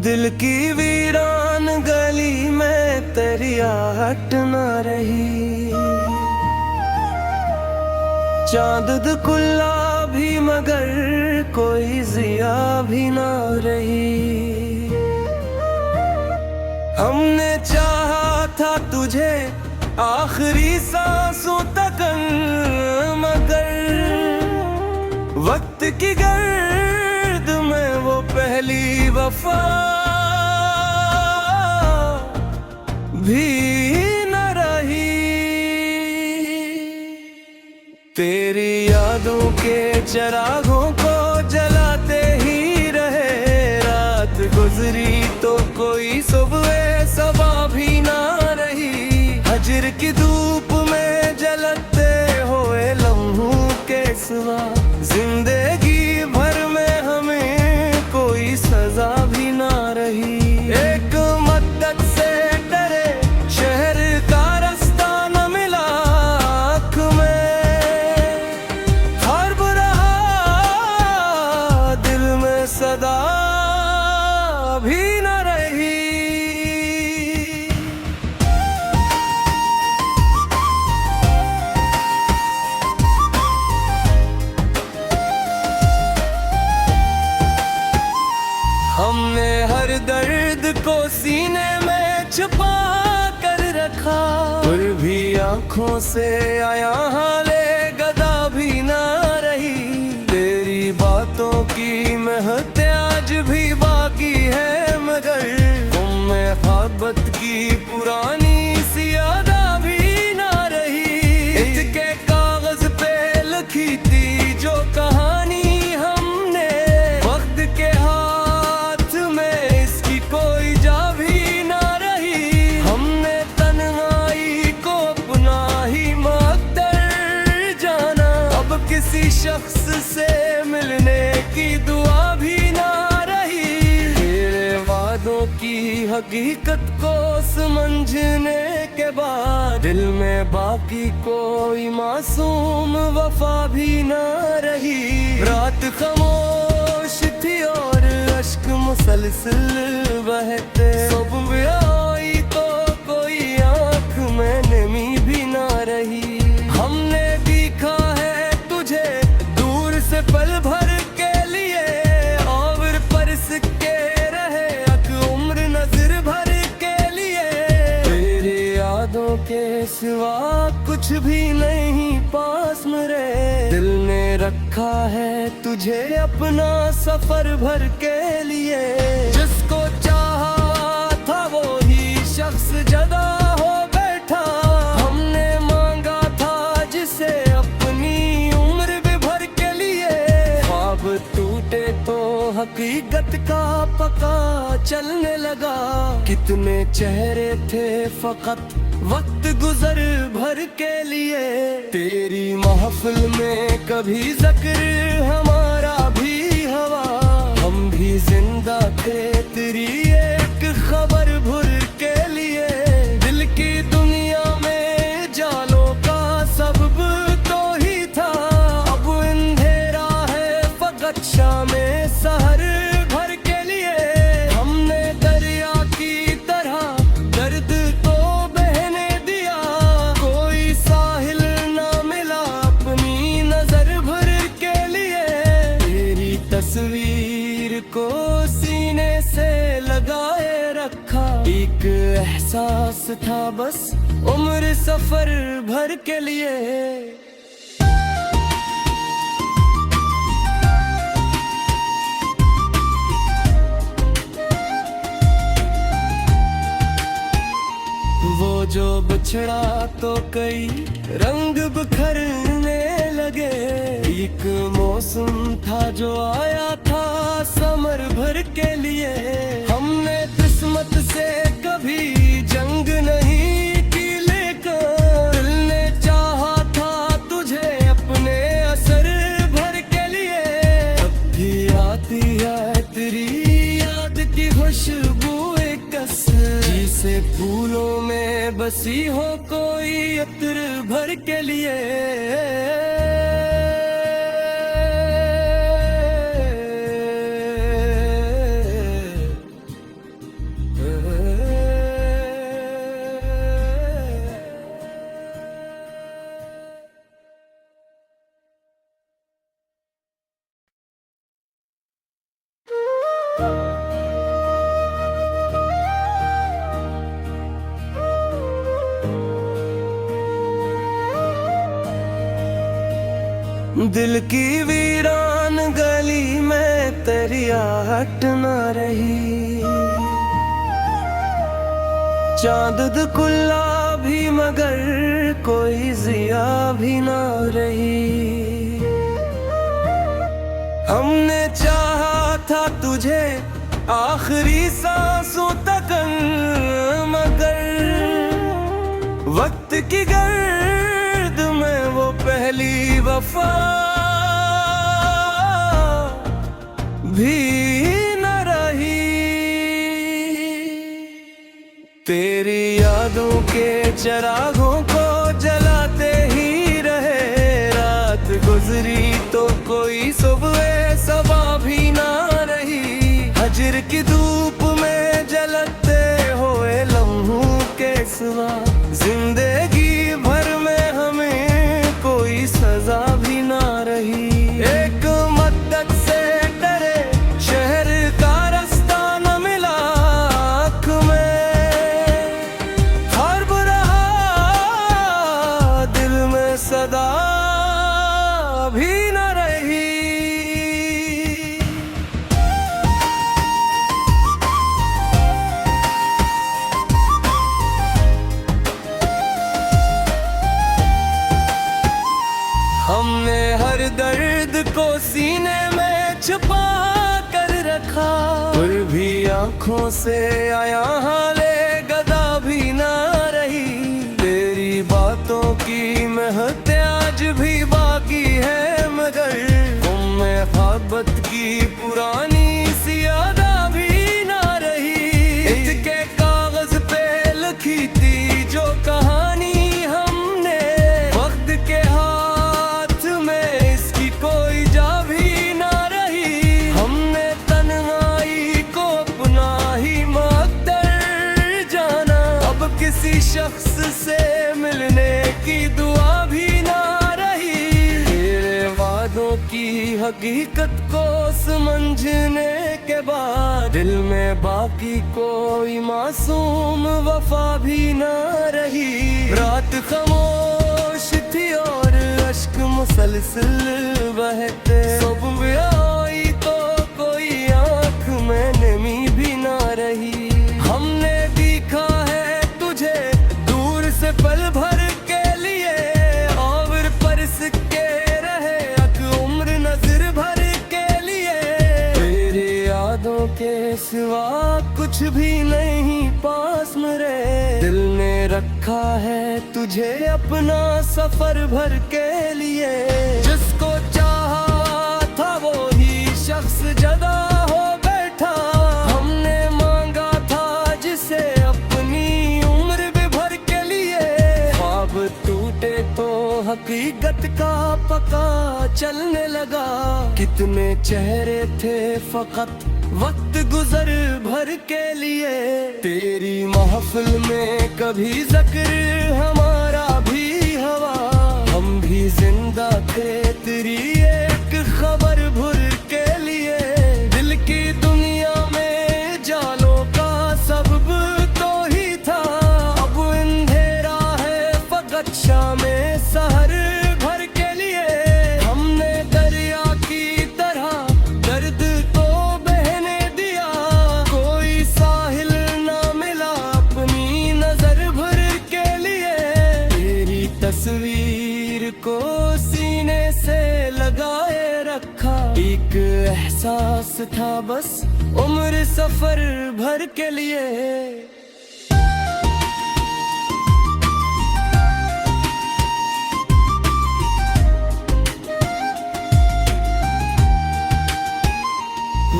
दिल की वीरान गली में तेरी आहट न रही। चांद दुकुल्ला भी मगर कोई जिया भी न रही। हमने चाहा था तुझे आखिरी सांसों तक, मगर वक्त की गर्द में वो पहली वफा भी न रही। तेरी यादों के चिरागों को जलाते ही रहे, रात गुजरी तो कोई सुबह सबा भी ना रही। हजर की धूप में जलते हुए लम्हों के सिवा जिंदगी भर में हमें कोई सजा भी ना रही। एक मद्दत से डरे शहर का रास्ता न मिला आँख में, हर्ब रहा दिल में सदा भी न रही। हमने हर दर्द को सीने में छुपा कर रखा, फिर भी आंखों से आया हाले गदा भी ना रही। तेरी बातों की महक आज भी बाकी है, मगर तुम में मोहब्बत की पुरानी सी यादा भी ना रही। इसके कागज पे लिखी थी जो कहानी हमने, वक्त के हाथ में इसकी कोई जा भी ना रही। हमने तन्हाई को अपना ही मुक़द्दर जाना, अब किसी शख्स से मिलने की दुआ भी ना रही। तेरे वादों की हकीकत को समझने के बाद दिल में बाकी कोई मासूम वफा भी ना रही। रात खामोश थी और अश्क मुसलसल बहते, सुबह आई तो कोई आँख में नमी भी ना रही। हमने देखा है तुझे दूर से पल भर के लिए, और परस के रहे अक उम्र नजर भर के लिए। तेरी यादों के सिवा कुछ भी नहीं पास मेरे, दिल ने रखा है तुझे अपना सफर भर के लिए। जिसको चाहा था वो ही शख्स जदा हो बैठा, हमने मांगा था जिसे अपनी उम्र भी भर के लिए। ख्वाब टूटे तो हकीकत का पका चलने लगा, कितने चेहरे थे फकत वक्त गुजर भर के लिए। तेरी महफिल में कभी जिक्र हमारा भी हवा, हम भी जिंदा थे तेरी एक खबर भर के लिए। दिल की दुनिया में जालों का सबब तो ही था, अब अंधेरा है फकत शामे सहर भर के लिए। हमने दरिया की तरह दर्द तो बहने दिया, कोई साहिल ना मिला अपनी नजर भर के लिए। तेरी तस्वीर को सीने से लगाए रखा, एक एहसास था बस उम्र सफर भर के लिए। वो जो बिछड़ा तो कई रंग बिखरने लगे, एक मौसम था जो आया था समर भर के लिए। हमने किस्मत से कभी जंग नहीं की, लेकर दिल ने चाहा था तुझे अपने असर भर के लिए। अब भी आती है तेरी याद की खुशबू एक कसर, से फूलों में बसी हो कोई अत्र भर के लिए। दिल की वीरान गली में तेरी आहट न रही। चांद दुकुल्ला भी मगर कोई जिया भी न रही। हमने चाहा था तुझे आखिरी सांसों तक, मगर वक्त की गर्द में वो पहली वफा भी न रही। तेरी यादों के चिरागों को जलाते ही रहे, रात गुजरी तो कोई सुबह सबा भी ना रही। हजर की धूप में जलते हुए लम्हों के सिवा जिंदगी भर में हमें कोई सजा भी ना रही। एक मद्दत से डरे शहर का रास्ता न मिला आँख में, हर्ब रहा दिल में सदा भी न रही। हमने हर दर्द को सीने में छुपा कर रखा, फिर भी आंखों से आया हाले गदा भी ना रही। तेरी बातों की महक आज भी बाकी है, मगर तुमने मोहब्बत की पुरानी सी यादा भी ना रही। इसके कागज पे लिखी थी जो कहानी हमने, वक्त के हाथ में इसकी कोई जा भी ना रही। हमने तन्हाई को अपना ही मुक़द्दर जाना, अब किसी शख्स से मिलने की दुआ भी ना रही। तेरे वादों की हकीकत को समझने के बाद दिल में बाकी कोई मासूम वफा भी ना रही। रात खामोश थी और अश्क मुसलसल बहते, सुबह आई तो कोई आँख में नमी भी ना रही। हमने देखा है तुझे दूर से पल भर के लिए, और परस के रहे अक उम्र नजर भर के लिए। तेरी यादों के सिवा कुछ भी नहीं पास मेरे, दिल ने रखा है तुझे अपना सफर भर के लिए। जिसको चाहा था वो ही शख्स जदा हो बैठा, हमने मांगा था जिसे अपनी उम्र भी भर के लिए। ख्वाब टूटे तो हकीकत का पका चलने लगा, कितने चेहरे थे फकत वक्त गुजर भर के लिए। तेरी महफिल में कभी जिक्र हमारा भी हवा, हम भी जिंदा थे तेरी एक खबर भर के लिए। दिल की दुनिया में जालों का सबब तो ही था, अब अंधेरा है फकत शामें सहर भर के लिए। हमने दरिया की तरह दर्द को बहने दिया, कोई साहिल ना मिला अपनी नजर भर के लिए। तेरी तस्वीर को सीने से लगाए रखा, एक एहसास था बस उम्र सफर भर के लिए।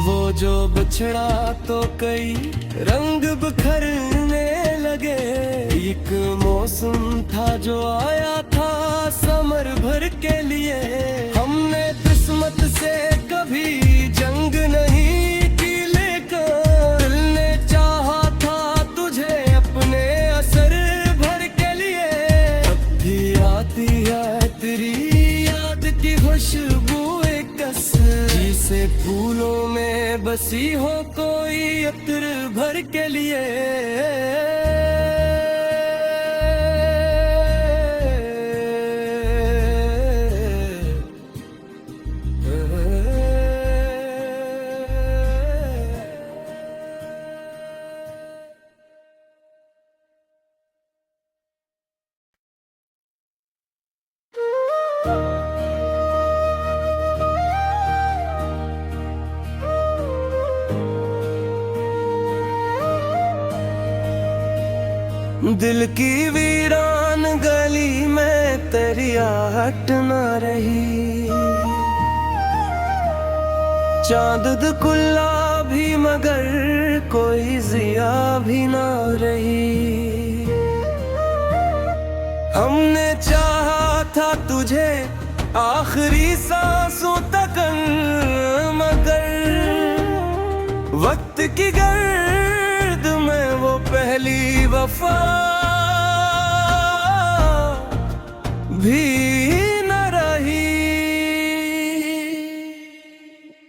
वो जो बिछड़ा तो कई रंग बिखरने लगे, एक मौसम था जो आया था समर भर के लिए। हमने किस्मत से कभी जंग नहीं की, लेकर दिल ने चाहा था तुझे अपने असर भर के लिए। अब भी आती है तेरी याद की खुशबू एक कसर, से फूलों में बसी हो कोई अत्र भर के लिए। दिल की वीरान गली में तेरी आहट न रही। चांद खुला भी मगर कोई जिया भी न रही। हमने चाहा था तुझे आखिरी सांसों तक, मगर वक्त की गर्द में वो पहली वफा भी न रही।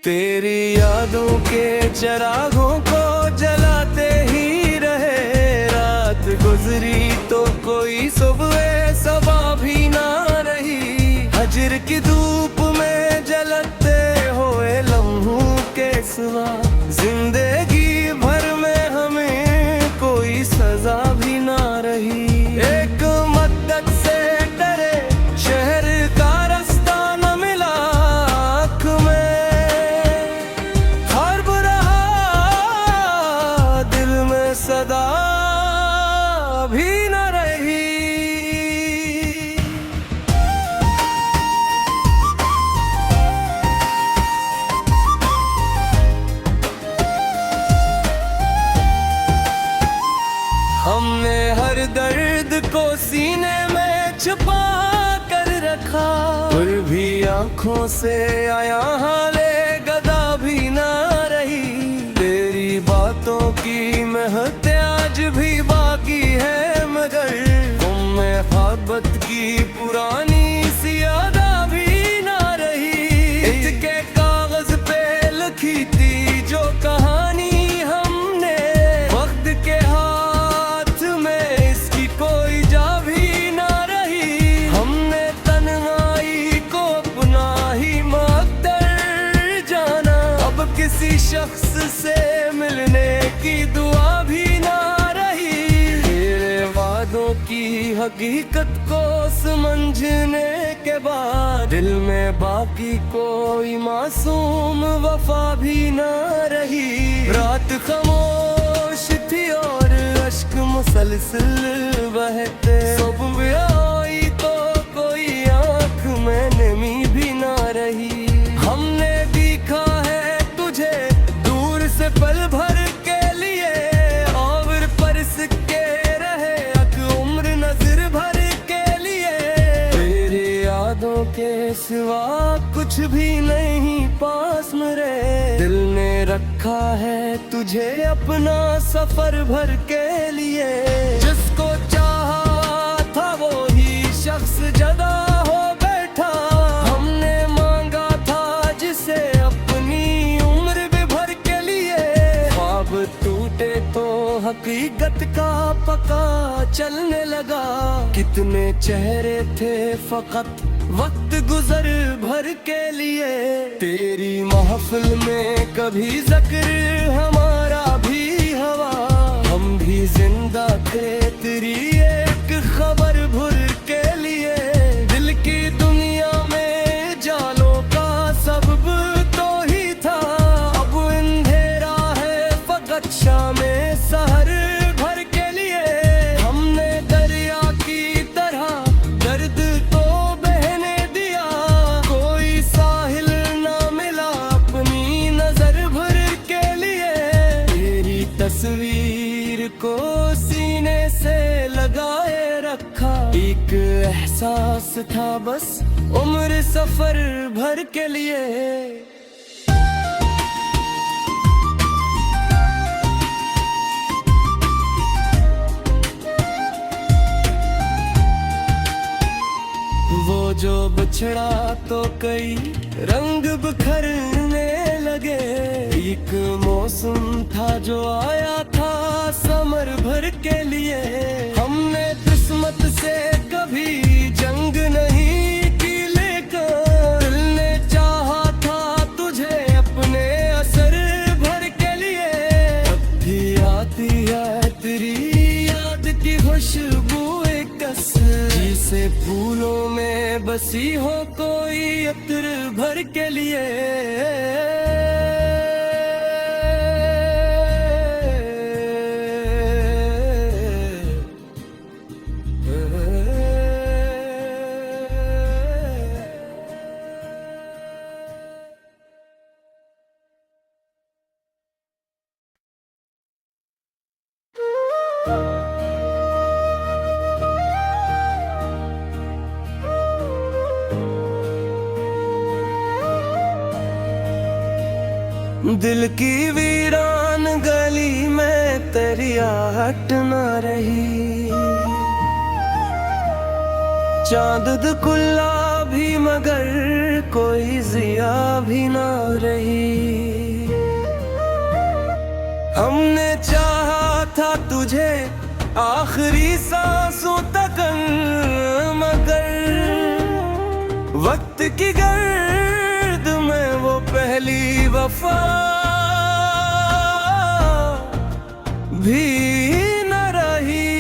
तेरी यादों के चिरागों को जलाते ही रहे, रात गुजरी तो कोई सुबह सबा भी ना रही। हजर की धूप में जलते हुए लम्हों के सिवा जिंदगी भर में हमें कोई सजा भी ना रही। एक मद्दत से डरे शहर का रास्ता न मिला, आँख में खौफ रहा, दिल में सदा भी न रही। हमने हर दर्द को सीने में छुपा कर रखा, फिर भी आंखों से आया हाले गदा भी ना रही। तेरी बातों की महक आज भी बाकी है, मगर तुम में मोहब्बत की पुरानी सी यादा भी ना रही। इसके कागज पे लिखी थी जो कहानी हमने, वक्त के हाथ में इसकी कोई जा भी ना रही। हमने तन्हाई को अपना ही मुक़द्दर जाना, अब किसी शख्स से मिलने की दुआ भी ना रही। तेरे वादों की हकीकत को समझने के बाद दिल में बाकी कोई मासूम वफा भी ना रही। रात खामोश थी और अश्क मुसलसल बहते, सुबह आई तो कोई आँख में नमी भी ना रही। हमने देखा है तुझे दूर से पल भर के लिए, और परस के रहे अक उम्र नजर भर के लिए। तेरी यादों के सिवा कुछ भी नहीं पास मेरे, दिल ने रखा है तुझे अपना सफर भर के लिए। जिसको चाहा था वो ही शख्स जदा हो बैठा, हमने मांगा था जिसे अपनी उम्र भी भर के लिए। ख्वाब टूटे तो हकीकत का पका चलने लगा, कितने चेहरे थे फकत वक्त गुजर भर के लिए। तेरी महफिल में कभी जिक्र हमारा भी हवा, हम भी जिंदा थे तेरी एक खबर भर के लिए। दिल की दुनिया में जालों का सबब तो ही था, अब अंधेरा है फकत शामे सहर भर के लिए। हमने दरिया की तरह दर्द तो बहने दिया, कोई साहिल ना मिला अपनी नजर भर के लिए। तेरी तस्वीर को सीने से लगाए रखा, एक एहसास था बस उम्र सफर भर के लिए। वो जो बिछड़ा तो कई रंग बिखरने लगे, एक मौसम था जो आया था समर भर के लिए। हमने किस्मत से कभी जंग नहीं की, लेकर दिल ने चाहा था तुझे अपने असर भर के लिए। अब भी आती है तेरी याद की खुशबू एक जिसे फूलों में बसी हो कोई अत्र भर के लिए। दिल की वीरान गली में तेरी आहट न रही। चांद दुकुल्ला भी मगर कोई जिया भी न रही। हमने चाहा था तुझे आखिरी सांसों तक, मगर वक्त की गर्द में वो पहली वफा भी न रही।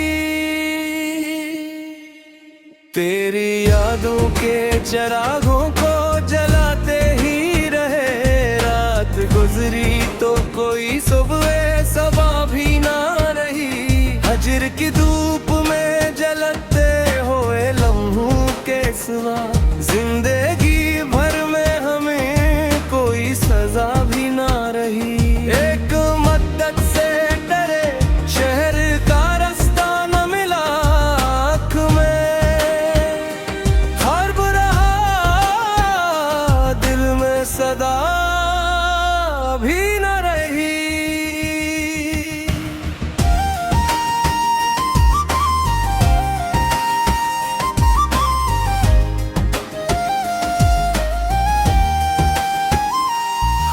तेरी यादों के चिरागों को जलाते ही रहे, रात गुजरी तो कोई सुबह सबा भी ना रही। हजर की धूप में जलते हुए लम्हों के सिवा जिंदगी भर में हमें कोई सजा भी ना रही। एक मद्दत से डरे शहर का रास्ता न मिला आँख में, हर्ब रहा दिल में सदा भी न रही।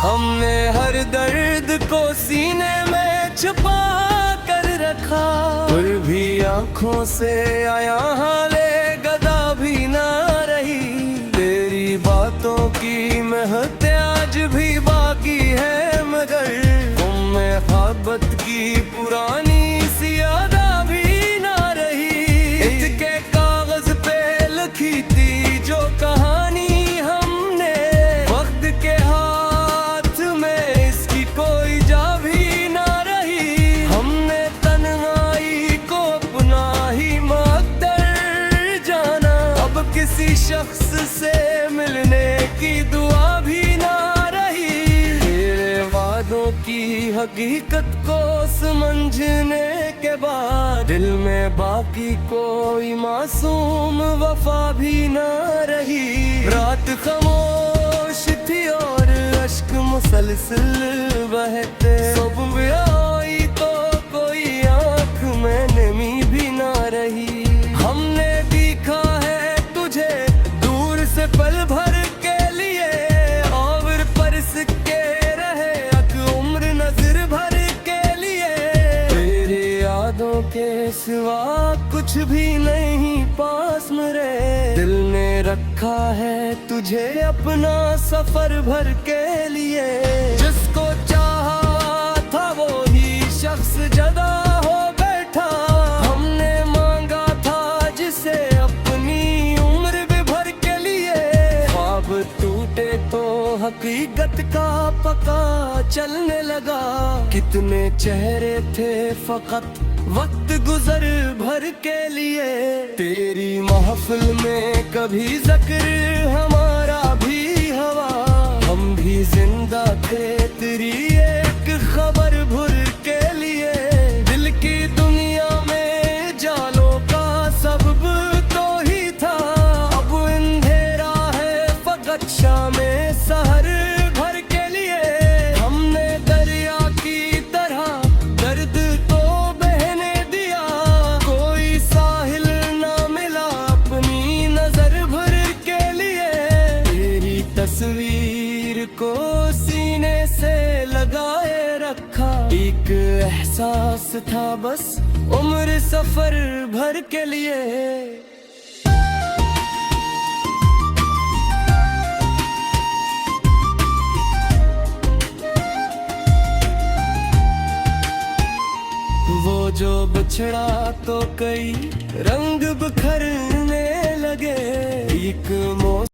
हमने हर दर्द को सीने में छुपा कर रखा, फिर भी आंखों से आया हाले गदा भी ना रही। तेरी बातों की महक आज भी बाकी है, मगर उम्में ख्वाबत की पुरानी सी यादा भी ना रही। इसके कागज पे लिखी थी जो कहानी हमने, वक्त के हाथ में इसकी कोई जा भी ना रही। हमने तन्हाई को अपना ही मुक़द्दर जाना, अब किसी शख्स से मिलने की दुआ भी ना रही। तेरे वादों की हकीकत को समझने के बाद दिल में बाकी कोई मासूम वफा भी ना रही। रात खामोश थी और अश्क मुसलसल बहते, सुबह आई तो कोई आँख में नमी भी ना रही। हमने देखा है तुझे दूर से पल भर के लिए, और परस के रहे अक उम्र नजर भर के लिए। तेरे यादों के सिवा कुछ भी नहीं पास मेरे, दिल ने रखा है तुझे अपना सफर भर के लिए। जिसको चाहा था वो ही शख्स जदा हो बैठा, हमने मांगा था जिसे अपनी उम्र भी भर के लिए। ख्वाब टूटे तो हकीकत का पका चलने लगा, कितने चेहरे थे फकत वक्त गुजर भर के लिए। तेरी महफिल में कभी जिक्र हमारा भी हवा, हम भी जिंदा थे तेरी एक खबर भर के लिए। दिल की दुनिया में जालों का सबब तो ही था, अब अंधेरा है फकत शामे सहर भर के लिए। हमने दरिया की तरह दर्द तो बहने दिया, कोई साहिल ना मिला अपनी नजर भर के लिए। तेरी तस्वीर को सीने से लगाए रखा, एक एहसास था बस उम्र सफर भर के लिए। वो जो बिछड़ा तो कई रंग बिखरने लगे, एक